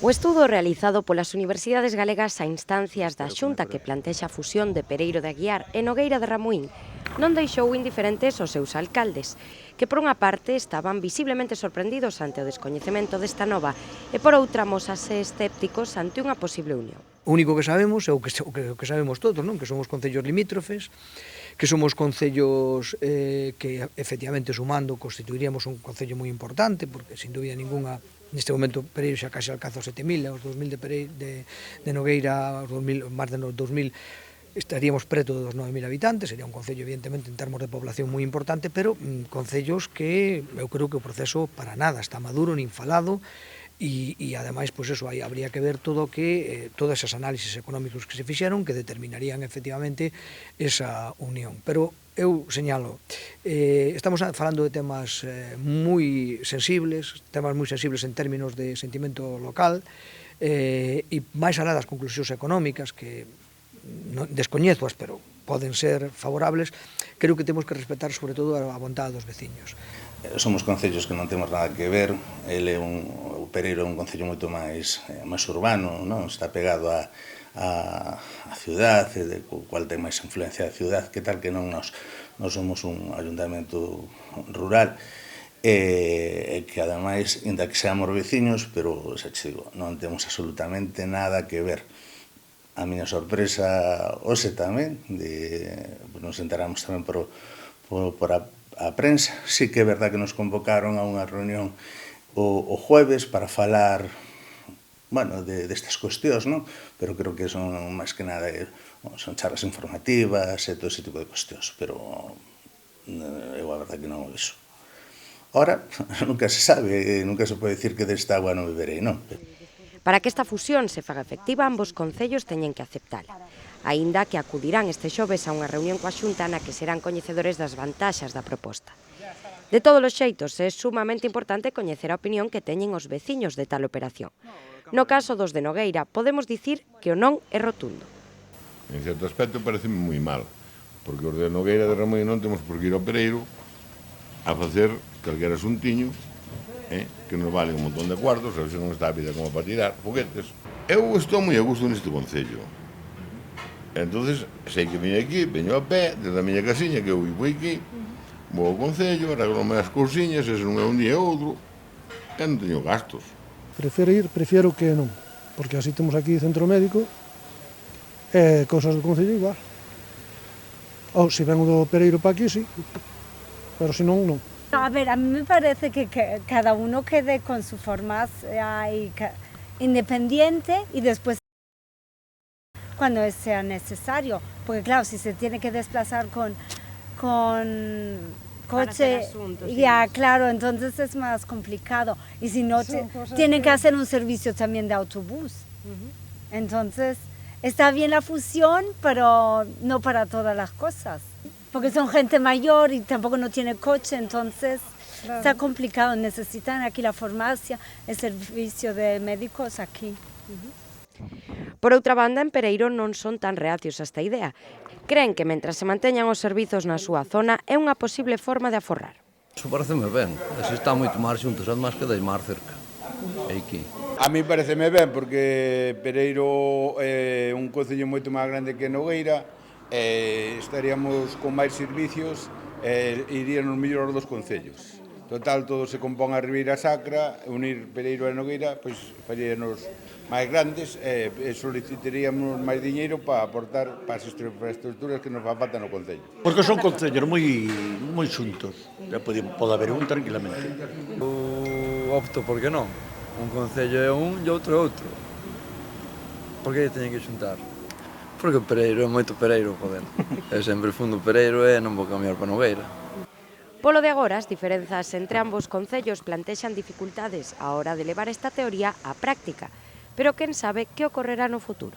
O estudo realizado polas universidades galegas a instancias da Xunta que plantexa a fusión de Pereiro de Aguiar e Nogueira de Ramuín non deixou indiferentes os seus alcaldes, que por unha parte estaban visiblemente sorprendidos ante o descoñecemento desta nova e por outra mosase escépticos ante unha posible unión. O único que sabemos é o que sabemos todos, non? Que somos concellos limítrofes, que somos concellos que efectivamente sumando constituiríamos un concello moi importante, porque sin dúbida ninguna neste momento Pereiro xa case alcanza os 7.000, aos 2.000 de Nogueira, aos 2.000, máis de 2.000 estaríamos preto dos 9.000 habitantes, sería un concello evidentemente en termos de población moi importante, pero concellos que eu creo que o proceso para nada está maduro nin falado, e ademais, pois eso, aí habría que ver todo que todas esas análisis económicos que se fixeron que determinarían efectivamente esa unión. Pero eu señalo, estamos falando de temas moi sensibles en términos de sentimento local, e máis alá das conclusións económicas que descoñezoas, pero poden ser favorables, creo que temos que respetar sobre todo a vontade dos veciños. Somos concellos que non temos nada que ver, o Pereiro é un concello moito máis urbano, non? Está pegado á ciudad, co cual ten máis influencia da ciudad, que tal que non nos somos un ayuntamento rural, e que ademais, ainda que seamos veciños, pero xa che digo, non temos absolutamente nada que ver. A miña sorpresa hoxe tamén, nos enteramos tamén por a prensa, sí que é verdad que nos convocaron a unha reunión o jueves para falar, bueno, destas cuestións, non? Pero creo que son máis que nada, son charlas informativas e todo ese tipo de cuestións, pero eu a verdade que non o vexo. Ora, nunca se sabe, nunca se pode dicir que desta agua non beberei, non? Para que esta fusión se faga efectiva, ambos concellos teñen que aceptala, aínda que acudirán este xoves a unha reunión coa Xunta na que serán coñecedores das vantaxas da proposta. De todos os xeitos, é sumamente importante coñecer a opinión que teñen os veciños de tal operación. No caso dos de Nogueira, podemos dicir que o non é rotundo. En certo aspecto parece moi mal, porque os de Nogueira de Ramuín non temos por que ir ao Pereiro a facer calquera asuntiño que nos vale un montón de cuartos, a veces non está a vida como para tirar foguetes. Eu estou moi a gusto neste concello. Entonces, sei que vine aquí, veño a pé, desde a miña casiña, que eu vivo aquí, vou ao concello, arreglome as cousiñas, ese non é un día e outro, e non teño gastos. Prefiero que non, porque así temos aquí centro médico, e cousas do concello igual. Ou, se ven o do Pereiro para aquí, sí, pero se non, non. A ver, a mí me parece que cada uno quede con su forma independiente y después cuando sea necesario, porque claro, si se tiene que desplazar con coche, ya claro, entonces es más complicado, y si no, tienen que hacer un servicio también de autobús. Entonces, está bien la fusión, pero no para todas las cosas, porque son gente mayor y tampoco no tiene coche, entonces está complicado, necesitan aquí la farmacia, el servicio de médicos aquí. Por outra banda, en Pereiro non son tan reacios a esta idea. Creen que, mentras se manteñan os servizos na súa zona, é unha posible forma de aforrar. Iso pareceme ben, así está moito máis xuntos, además que dais máis cerca. É aquí. A mí pareceme ben, porque Pereiro é un concello moito máis grande que Nogueira, estaríamos con máis servicios e iríanos mellor os dos concellos. Total, todo se compón a Ribeira Sacra, unir Pereiro e Nogueira, pois faríanos máis grandes e solicitaríamos máis diñeiro para aportar para as infraestructuras que nos fa falta no concello. Porque son concellos moi xuntos, pode haber un tranquilamente. Eu opto porque non, un concello é un e outro é outro. Por que teñen que xuntar? Porque o Pereiro é moito Pereiro, joder. É sempre fundo Pereiro e non vou cambiar para Nogueira. Polo de agora, as diferenzas entre ambos concellos plantexan dificultades á hora de levar esta teoría á práctica, pero quen sabe que ocorrerá no futuro.